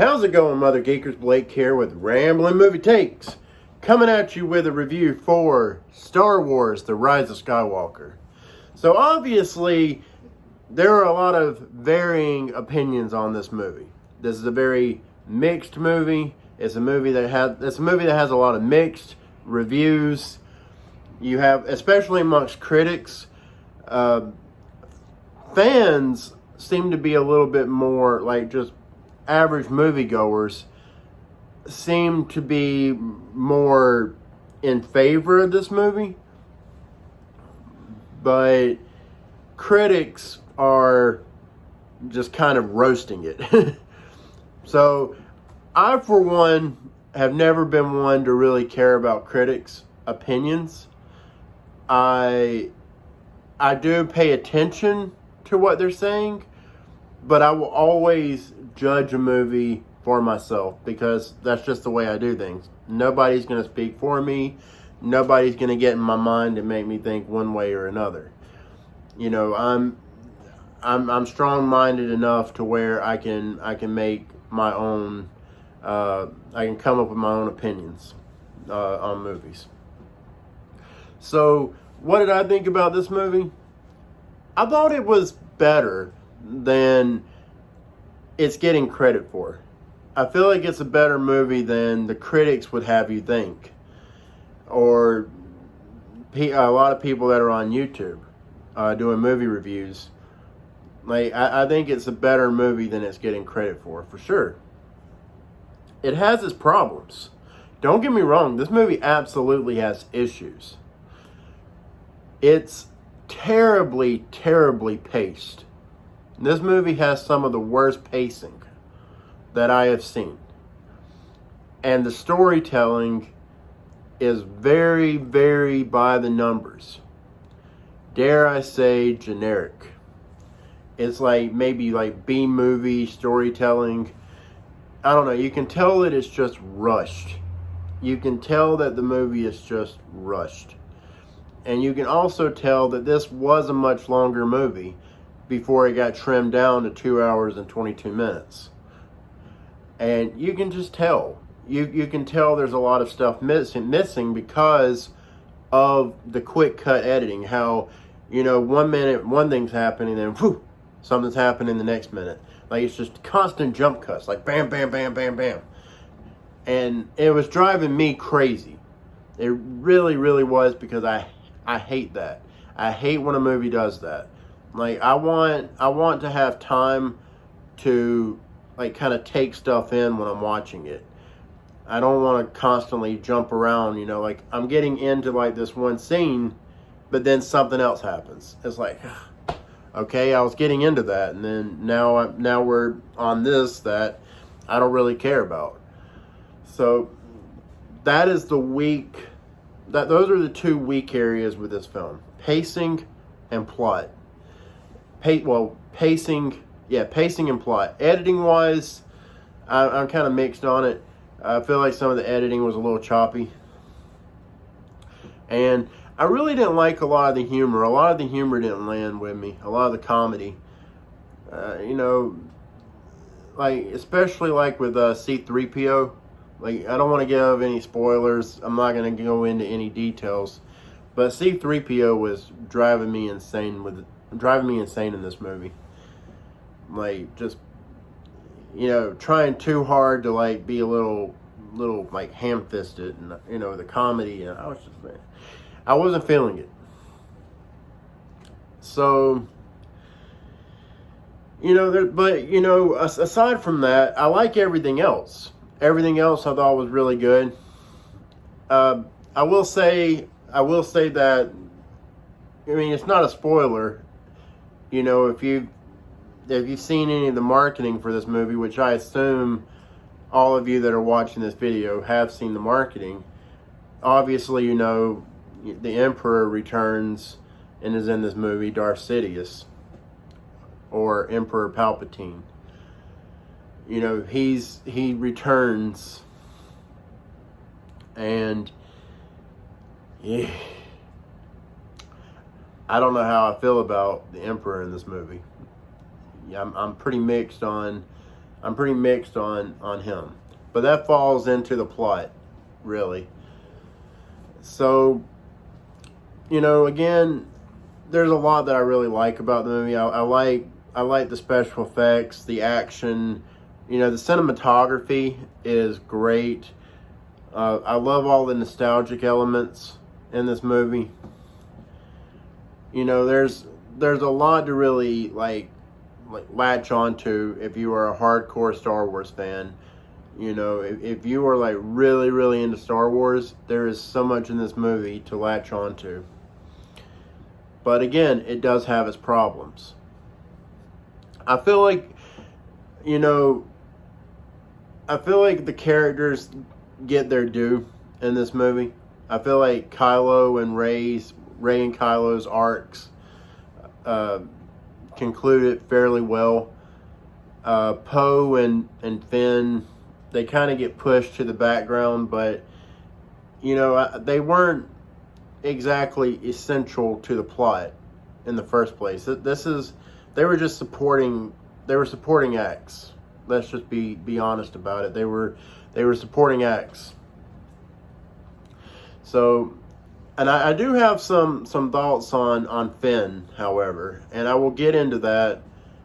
How's it going, Mother Geekers? Blake here with Ramblin' Movie Takes, coming at you with a review for Star Wars: The Rise of Skywalker. So obviously, there are a lot of varying opinions on this movie. This is a very mixed movie. It's a movie that has a lot of mixed reviews. You have, especially amongst critics, fans seem to be a little bit more like just average moviegoers seem to be more in favor of this movie, but critics are just kind of roasting it. So I, for one, have never been one to really care about critics' opinions. I do pay attention to what they're saying, but I will always judge a movie for myself because that's just the way I do things. Nobody's going to speak for me. Nobody's going to get in my mind and make me think one way or another. You know, I'm strong-minded enough to where I can make my own. I can come up with my own opinions on movies. So, what did I think about this movie? I thought it was better than it's getting credit for. I feel like it's a better movie than the critics would have you think, or a lot of people that are on YouTube doing movie reviews. Like, I think it's a better movie than it's getting credit for sure. It has its problems. Don't get me wrong, this movie absolutely has issues. It's terribly, terribly paced. This movie has some of the worst pacing that I have seen. And the storytelling is very, very by the numbers. Dare I say generic. It's like maybe like B-movie storytelling. I don't know. You can tell that it's just rushed. You can tell that the movie is just rushed. And you can also tell that this was a much longer movie before it got trimmed down to 2 hours and 22 minutes. And you can just tell. You can tell there's a lot of stuff missing because of the quick cut editing. How, you know, 1 minute one thing's happening and then whew, something's happening the next minute. Like, it's just constant jump cuts. Like bam, bam, bam, bam, bam. And it was driving me crazy. It really, really was, because I hate that. I hate when a movie does that. Like, I want to have time to, like, kind of take stuff in when I'm watching it. I don't want to constantly jump around, you know, like, I'm getting into, like, this one scene, but then something else happens. It's like, okay, I was getting into that, and then now we're on this that I don't really care about. So, that is the weak... those are the two weak areas with this film: pacing and plot. Pacing and plot. Editing wise, I'm kind of mixed on it. I feel like some of the editing was a little choppy, and I really didn't like a lot of the humor. A lot of the humor didn't land with me. A lot of the comedy, you know, like especially like with C-3PO. Like, I don't want to give any spoilers. I'm not going to go into any details. But C-3PO was driving me insane in this movie. Like, just, you know, trying too hard to, like, be a little like, ham-fisted. And, you know, the comedy. And I wasn't feeling it. So, you know, but, you know, aside from that, I like everything else. Everything else I thought was really good. I will say that, I mean, it's not a spoiler. You know, if you've seen any of the marketing for this movie, which I assume all of you that are watching this video have seen the marketing, obviously, you know, the Emperor returns and is in this movie, Darth Sidious, or Emperor Palpatine. You know, he returns, and yeah, I don't know how I feel about the Emperor in this movie. Yeah, I'm pretty mixed on I'm pretty mixed on him. But that falls into the plot, really. So, again, there's a lot that I really like about the movie. I like the special effects, the action. The cinematography is great. I love all the nostalgic elements in this movie. There's a lot to really like latch onto if you are a hardcore Star Wars fan. If you are like really, really into Star Wars, there is so much in this movie to latch onto. But again, it does have its problems. I feel like, the characters get their due in this movie. I feel like Rey and Kylo's arcs concluded fairly well. Poe and Finn, they kind of get pushed to the background, but they weren't exactly essential to the plot in the first place. They were just supporting acts. Let's just be honest about it. They were supporting acts. So, and I do have some thoughts on Finn, however, and I will get into that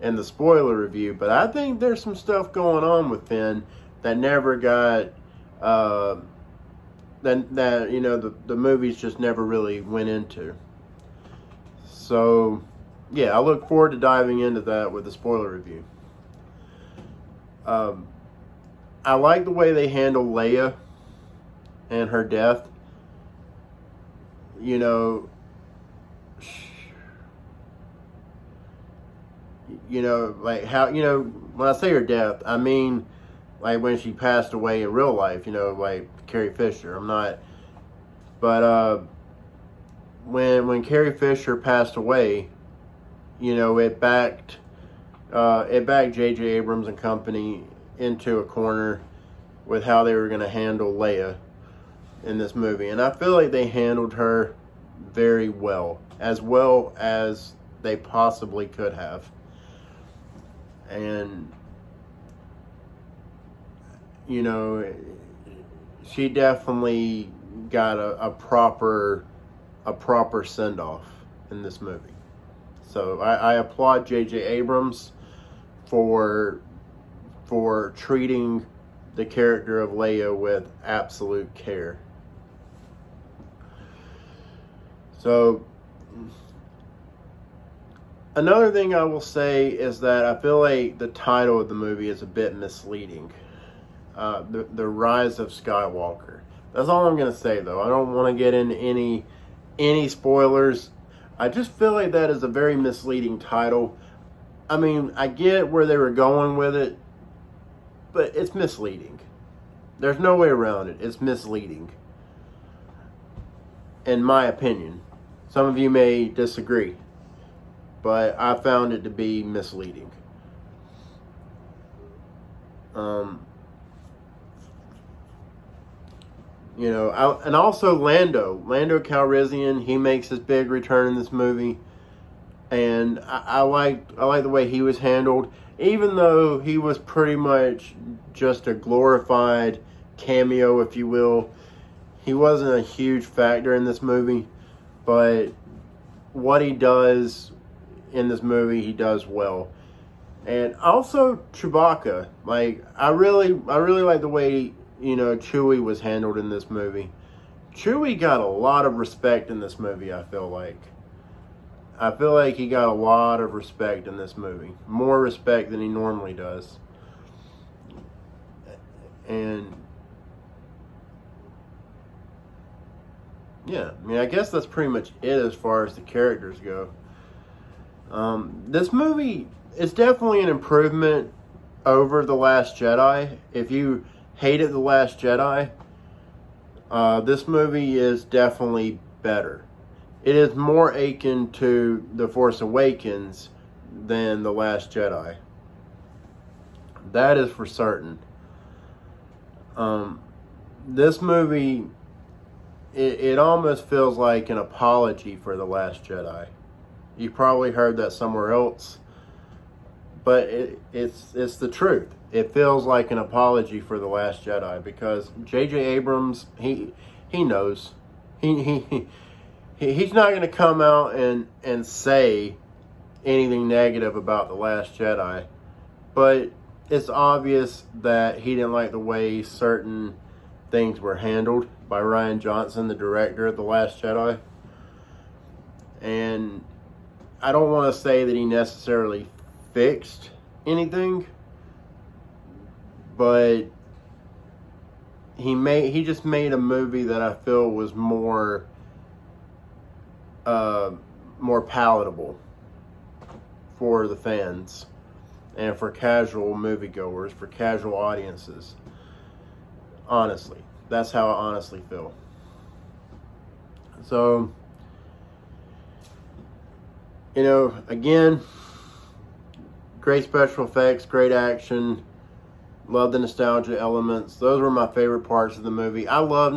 in the spoiler review. But I think there's some stuff going on with Finn that never got the movies just never really went into. So, yeah, I look forward to diving into that with the spoiler review. I like the way they handle Leia and her death. Like how, when I say her death, I mean like when she passed away in real life, like Carrie Fisher. I'm not, but when Carrie Fisher passed away, it backed J.J. Abrams and company into a corner with how they were going to handle Leia in this movie, and I feel like they handled her very well as they possibly could have. And she definitely got a proper send-off in this movie. So I applaud J.J. Abrams for treating the character of Leia with absolute care. So another thing I will say is that I feel like the title of the movie is a bit misleading. The Rise of Skywalker. That's all I'm going to say, though. I don't want to get into any spoilers. I just feel like that is a very misleading title. I mean, I get where they were going with it, but it's misleading. There's no way around it. It's misleading, in my opinion. Some of you may disagree, but I found it to be misleading. And also Lando Calrissian, he makes his big return in this movie, and I like the way he was handled, even though he was pretty much just a glorified cameo, if you will. He wasn't a huge factor in this movie, but what he does in this movie, he does well. And also Chewbacca, like I really like the way Chewie was handled in this movie. Chewie got a lot of respect in this movie. I feel like he got a lot of respect in this movie, more respect than he normally does. And yeah, I mean, I guess that's pretty much it as far as the characters go. This movie is definitely an improvement over The Last Jedi. If you hated The Last Jedi, this movie is definitely better. It is more akin to The Force Awakens than The Last Jedi. That is for certain. This movie, it almost feels like an apology for The Last Jedi. You probably heard that somewhere else, but it's the truth. It feels like an apology for The Last Jedi, because J.J. Abrams, he knows. He's not going to come out and say anything negative about The Last Jedi, but it's obvious that he didn't like the way certain things were handled by Rian Johnson, the director of The Last Jedi. And I don't want to say that he necessarily fixed anything, but he just made a movie that I feel was more palatable for the fans and for casual moviegoers, for casual audiences. Honestly, that's how I honestly feel. So, you know, again, great special effects, great action. Love the nostalgia elements. Those were my favorite parts of the movie. I love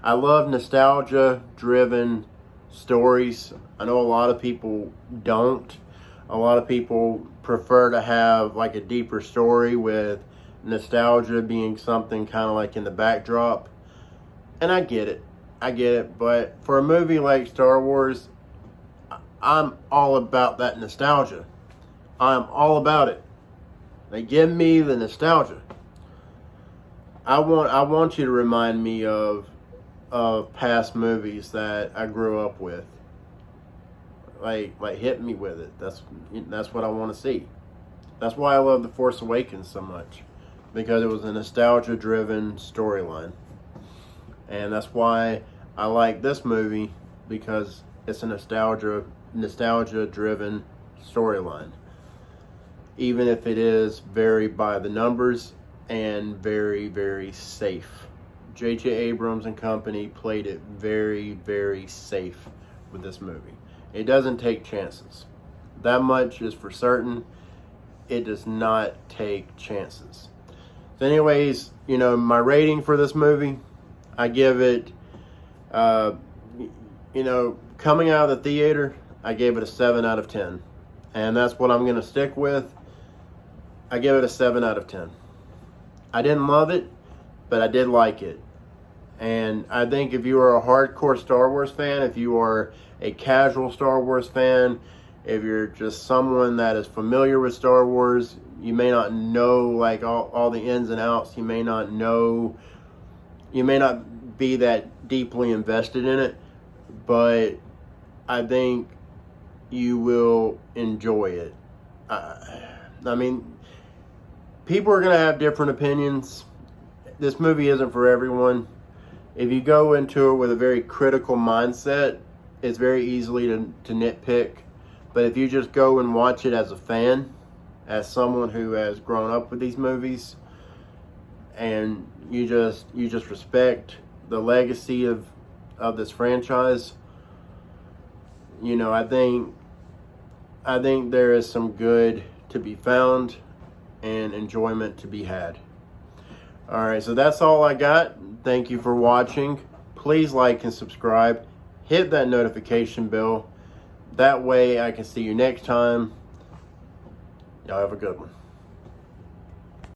I love nostalgia-driven stories. I know a lot of people don't. A lot of people prefer to have like a deeper story with nostalgia being something kind of like in the backdrop. And I get it. But for a movie like Star Wars, I'm all about that nostalgia. I'm all about it. They give me the nostalgia. I want you to remind me of past movies that I grew up with. Like hit me with it. That's what I want to see. That's why I love The Force Awakens so much, because it was a nostalgia-driven storyline. And that's why I like this movie, because it's a nostalgia-driven storyline. Even if it is very by the numbers and very, very safe. J.J. Abrams and company played it very, very safe with this movie. It doesn't take chances. That much is for certain. It does not take chances. So anyways, you know, my rating for this movie, I give it, you know, coming out of the theater, I gave it a 7 out of 10. And that's what I'm going to stick with. I give it a 7 out of 10. I didn't love it, but I did like it. And I think if you are a hardcore Star Wars fan, if you are a casual Star Wars fan, if you're just someone that is familiar with Star Wars, you may not know like all the ins and outs. You may not be that deeply invested in it, but I think you will enjoy it. I mean, people are going to have different opinions. This movie isn't for everyone. If you go into it with a very critical mindset, it's very easily to nitpick. But if you just go and watch it as a fan, as someone who has grown up with these movies, and you just respect the legacy of this franchise, you know, I think there is some good to be found and enjoyment to be had. All right, so that's all I got. Thank you for watching. Please like and subscribe. Hit that notification bell. That way I can see you next time. Y'all have a good one.